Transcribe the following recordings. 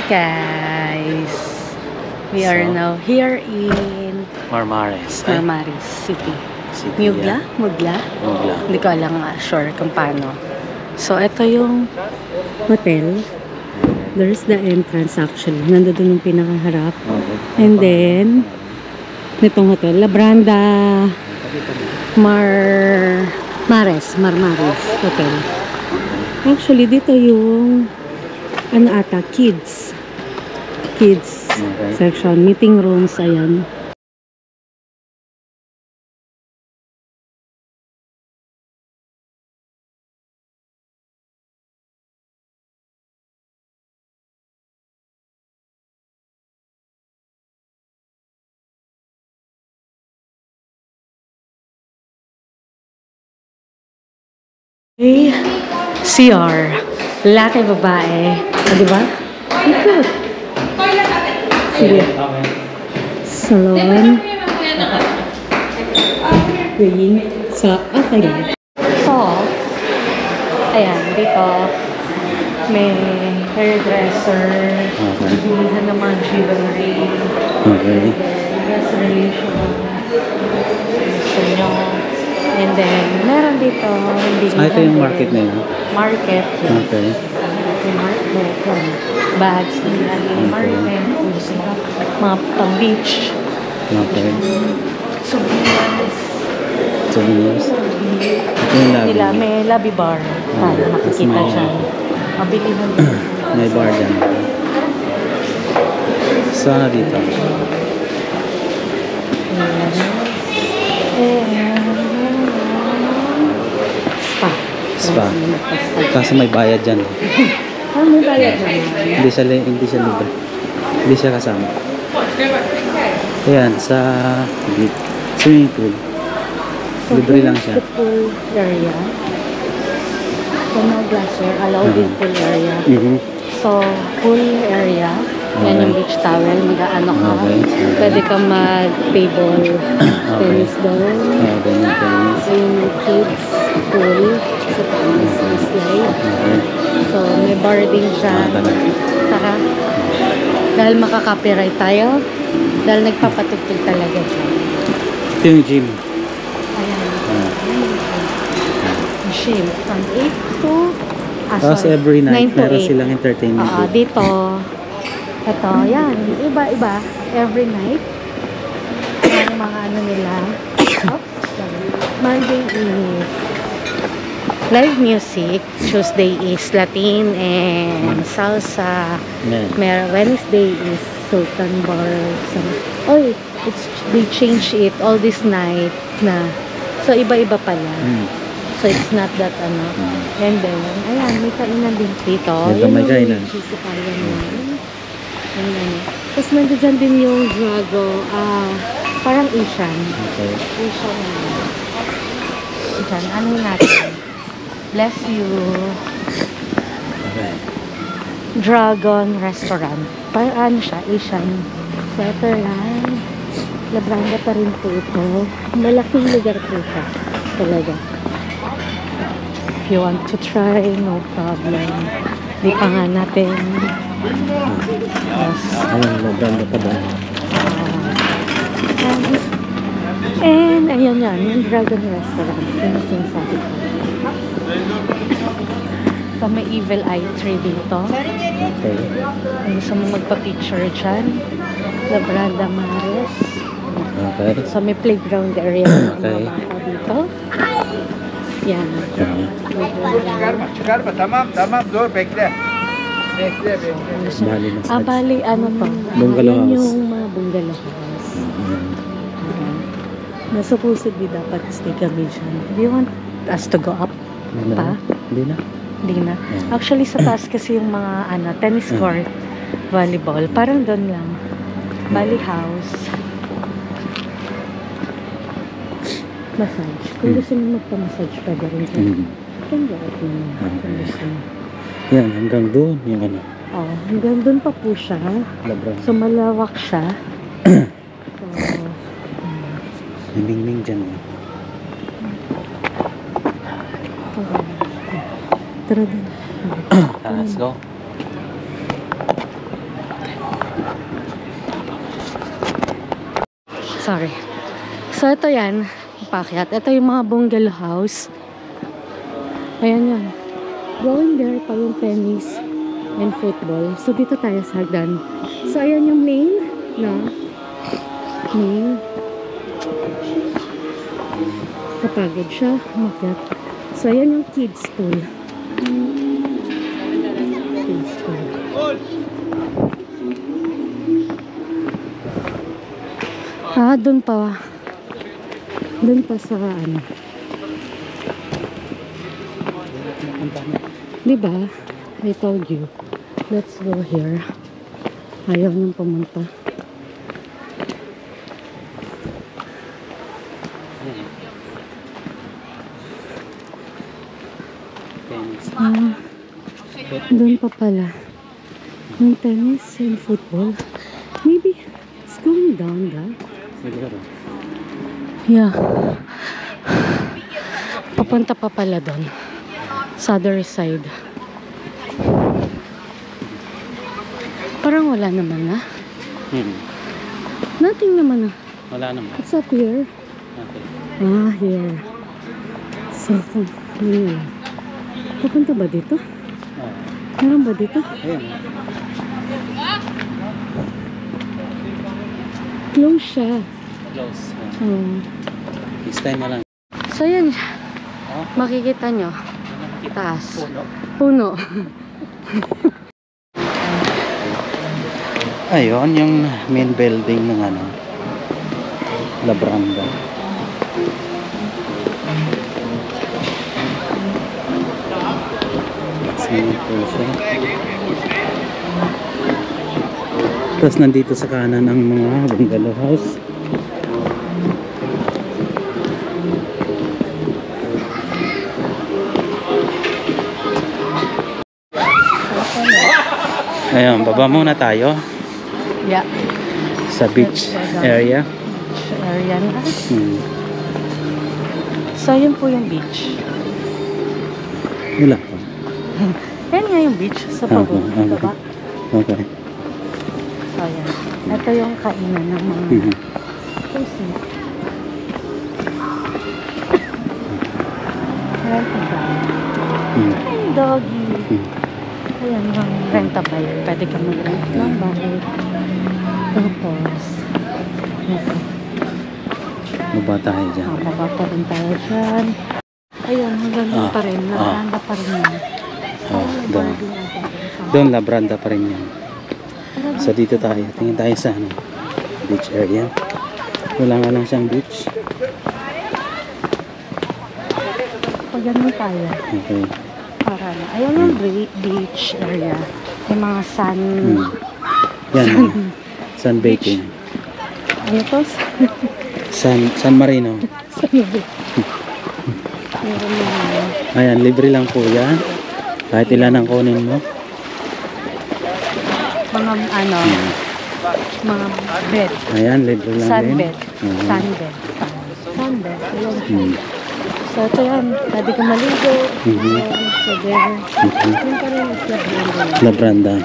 guys. We are now here in Marmares City. Mugla? Mugla? Hindi ko alam sure kung paano. So, ito yung hotel. There's the entrance actually. Nandun yung pinakaharap. And then, nitong hotel, Labranda Marmares Hotel. Actually, dito yung kids section, meeting rooms, ayan. Okay. CR. Lalaki, babae. Di ba? Good. Sige. Salon. Praying. So, okay lang. So, ayan, dito may hairdresser. Bilihan ng mga jewelry. Okay. Reservation. Gusto nyo. And then, meron dito. Ito yung market na yun? Market. Okay. Market. Bags. Market. Mga pang-beach. Okay. Souvenirs. Ito yung lobby. May lobby bar. Makikita dyan. Mabili mo dito. May bar dyan. Sana dito. Spa. Kasi may bayad dyan. May bayad dyan? Hindi siya libre. Hindi siya kasama. Ayan, sa swimming pool. Libre lang siya. The pool area. So, no glassware. Allowed in pool area. So, pool area. Yan yung beach towel. Mag-ano ka. Pwede kang mag-table. Tennis doon. Tennis. Yung kids pool. So, tennis na slide. So, may bar din siya. Saka, dahil makaka-copyright tayo, dahil nagpapatugtog talaga siya. Ito yung gym. Ayan. Gym. From 8 to... Tapos every night, meron silang entertainment. Dito. Ito, yan. Iba-iba. Every night. Yung mga ano nila. Monday is live music. Tuesday is Latin and salsa. Wednesday is Sultan Bar. They change it all this night na. So, iba-iba pala. So, it's not that And then, ayan, may kainan din dito. May kainan. Tapos nandiyan din yung Drago. Parang Asian. Okay. Asian naman. Asian. Ano natin? Bless you. Okay. Dragon Restaurant. Parang ano siya? Asian. Sutherland. Labranda pa rin po ito. Malaking lugar po siya. Talaga. If you want to try, no problem. Di pa nga natin. Yes. Ayun, Labranda pa ba? And ayan yan, yung Dragon Restaurant. Yun yung sinasabi ko. So, may Evil Eye Tree dito. Okay. Kung gusto mo magpa-picture dyan, Labranda Mares. Okay. So, may playground area ng mga bata dito. Yan. Çıkarma. Tamam dur bekle. Bali, ano to? Bungalow Yan house. yung mga bungalow house. Na supposedly dapat stay kami dyan. Do you want us to go up pa? Hindi na. Hindi na. Actually, sa taas kasi yung mga tennis court, volleyball. Parang doon lang. Bali house. Massage. Kung gusto nyo magpa-massage pa rin siya. Can go up naman. Kung gusto nyo. Yan, hanggang doon. Yung ano. Hanggang doon pa po siya. Labranda. So, malawak siya. May ming-ming dyan. Tara din. Let's go. sorry. So, ito yan. Pakyat. Ito yung mga bungalow house. Ayan yan. Going there pa yung tennis and football. So, dito tayo sa hagdan. So, ayan yung main. No? Main. Kapagod siya. Umakyat. So, ayan yung kids pool. Kids pool. Doon pa. Doon pa sa ano. Diba? I told you. Let's go here. Ayaw nang pumunta. Doon pa pala. Yung tennis and football. Maybe it's going down that. Yeah. Papunta pa pala doon. Sa other side. Parang wala naman na. Nothing naman na. Wala naman. It's up here. Okay. Here. So, yun lang. Papunta ba dito? Meron ba dito? Ayun. Close siya. Close. This time na lang. So, yan. Makikita nyo. Taas. Puno. Ayun, yung main building ng ano, Labranda. Swimming pool siya. Tapos nandito sa kanan ang mga bungalow house. Ayun, baba muna tayo. Yeah. Sa beach area. Beach area na. So, yun po yung beach. Wala pa. Yan nga yung beach sa pababa. Diba? Okay. So, yan. Ito yung kainan ng mga pusi. Ay, doggy. Ayan, yung rent-a-bike. Pwede ka mag-rent ng bike. Tapos, ito. Baba tayo dyan. Baba pa rin tayo dyan. Ayun, hanggang doon pa rin. Labranda pa rin yan. Doon. Doon, Labranda pa rin yan. So, dito tayo. Tingin tayo sa ano, beach area. Wala nga lang siyang beach. Pag ganun tayo. Okay. Para na. Ayun yung beach area. Yung mga sun... Yan. Sunbaking. Ano to? San Marino. Ayan, libre lang po yan. Kahit ilan ang kunin mo. Mga ano, mga bed. Ayan, libre lang Sunbed. din. Sunbed. Sunbed. Ayun. So, ito yan. Pwede ka maligo. So, there. Yun pa rin is Labranda.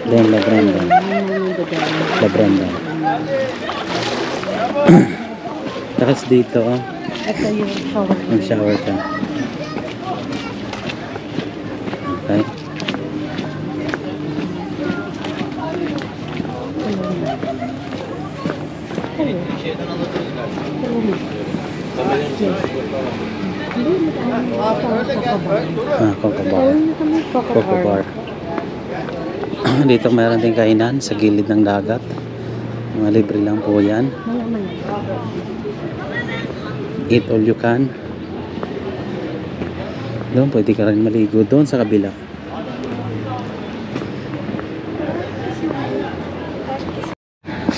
Doon, Labranda. Labranda. Tapos dito, ito yung shower. mag-shower ka. Okay. Coco Bar. Dito mayroon din kainan sa gilid ng dagat. Mga libre lang po yan. Eat all you can. Doon pwede ka rin maligo doon sa kabila.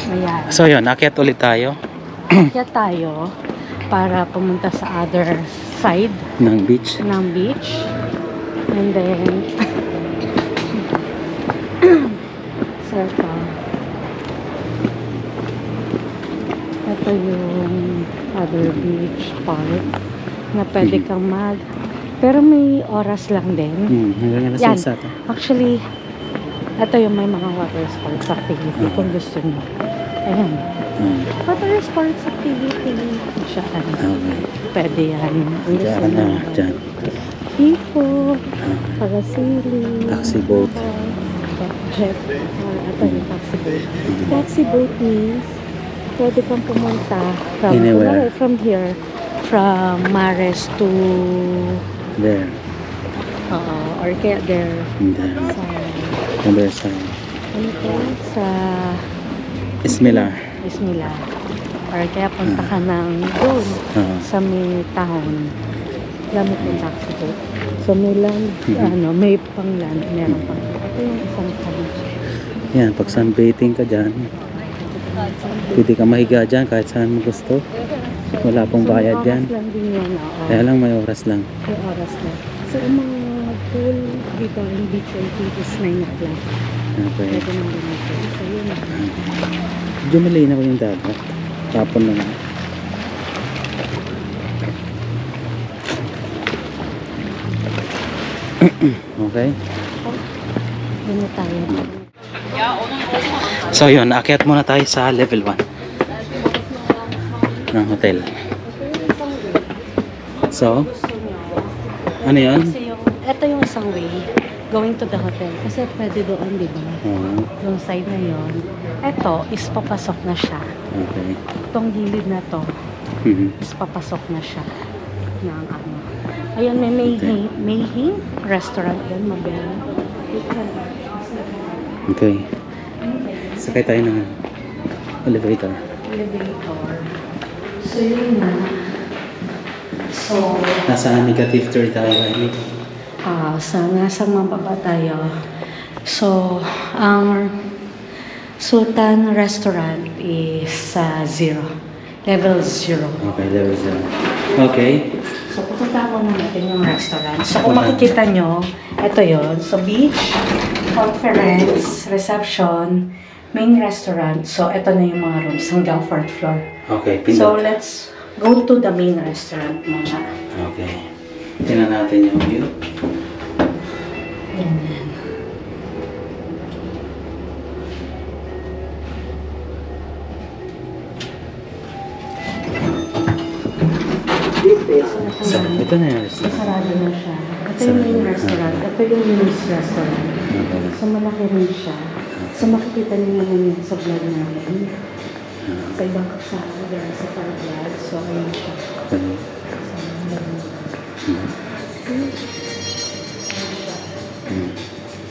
Ayan. So yun, akyat ulit tayo. Akyat tayo para pumunta sa other side ng beach. And then so ito yung other beach part na pwede kang pero may oras lang din. Hanggang Yan. alas 6 ata. Actually, ito yung may mga water sports activity kung gusto nyo. Ayan. Water sports activity. Diyan. Okay. Pwede yan. Diyan na. Diyan. Ifo. Pagasili. Taxi boat. Jet. Ito yung taxi boat. Taxi boat means pwede kang pumunta Anywhere. from here. From Mares to There. or kaya there. There. Sa Number 7. ano to? Sa Ismila. Bismillah. Or kaya punta ka ng doon sa may town. Gamit yung taxi boat. So may land, may pang land, meron pang. Ito yung isang land. Yan, pag sunbathing ka dyan, pwede ka mahiga dyan kahit saan mo gusto. Wala pong bayad dyan. Oras lang din yun, oo. Kaya lang may oras lang. May oras lang. So yung mga pool dito in beach activity is 9 o'clock. Okay. Pwede nang lumito. So yun. Medyo malinaw yung dagat. Tapon na lang. Okay. Yun na tayo. So yun, aakyat muna tayo sa level 1 ng hotel. So, ano yun? Ito yung isang way going to the hotel. Kasi pwede doon, di ba? Yung side na yun. Ito is papasok na siya. Okay. Itong gilid na to is papasok na siya ng ano. Ayun, may Mayhing restaurant yan, mabel. Okay. Sakay tayo ng elevator. Elevator. So yun na. So, Nasa negative 3 tayo. nasa mababa tayo. So, ang Sultan Restaurant is 0. Level 0. Okay, level 0. Okay. So, pupunta mo na natin yung restaurant. So, kung makikita nyo, ito yon. So, beach, conference, reception, main restaurant. So, ito na yung mga rooms hanggang 4th floor. Okay, So, pindot. let's go to the main restaurant muna. Okay. Tingnan natin yung view. Yan. So, ito na yung restaurant. Sarado na siya. Ito yung main restaurant. Ito yung news restaurant. Okay. So, malaki rin siya. So, makikita niyo naman yun sa vlog namin. Sa ibang kasama, sa Far Vlog. So, ayun siya. Okay.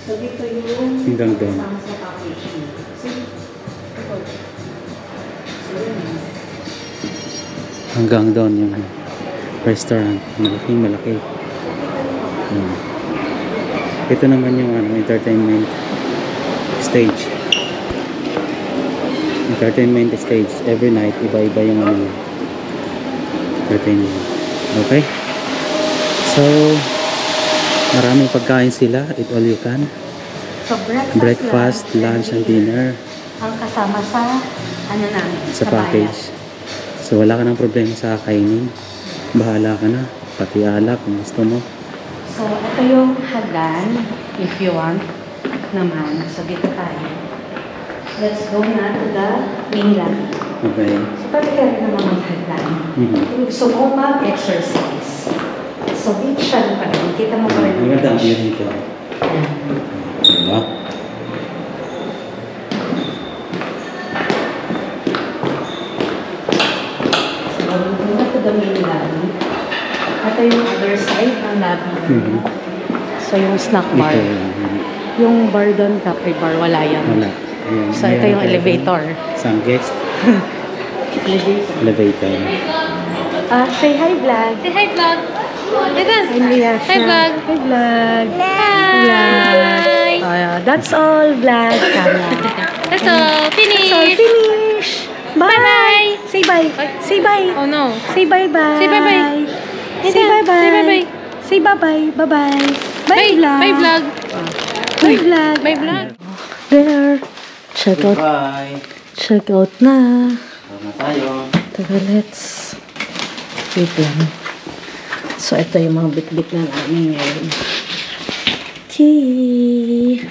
So, dito yung Hanggang doon. kasama sa package niya. See? Ito. So, yun. Hanggang doon yung restaurant. Malaki. Ito naman yung entertainment stage. Entertainment stage. Every night, iba-iba yung entertainment. Okay? So, maraming pagkain sila. Eat all you can. So, Breakfast, lunch, and dinner ang kasama sa namin? sa package. So, wala ka ng problema sa kainin. Bahala ka na. Pati alak kung gusto mo. So, ito yung hagdan, if you want naman. So, dito tayo. Let's go na to the mainland. Okay. So, pwede ka rin naman maghagdan. So, kung mag-exercise. So, beach siya pa rin. Kita mo pa rin. Ang ganda ang view dito. Diba? So, go to the mainland. Ito yung other side ng lobby. So, yung snack bar. Ito. Yung bar doon, cafe bar, wala yan. Wala. Ayan. So, ito yung elevator. Isang guest. Elevator. Elevator. Say hi, vlog. Say hi, vlog. Ito. Hi, Liasha. Hi, vlog. Hi, vlog. Hi. That's all, vlog. Tama. That's all. Finish. That's all, finish. Bye. Bye-bye. Say bye. Say bye. Oh, no. Say bye-bye. Say bye-bye. Say bye-bye. Say bye-bye. Say bye-bye. Bye-bye. Bye, Bye. vlog. Bye, vlog. Bye, vlog. Bye, vlog. There. Check out. Bye. Check out na. Tama tayo. Tara, let's wait lang. So, ito yung mga bit-bit na namin ngayon. Tea!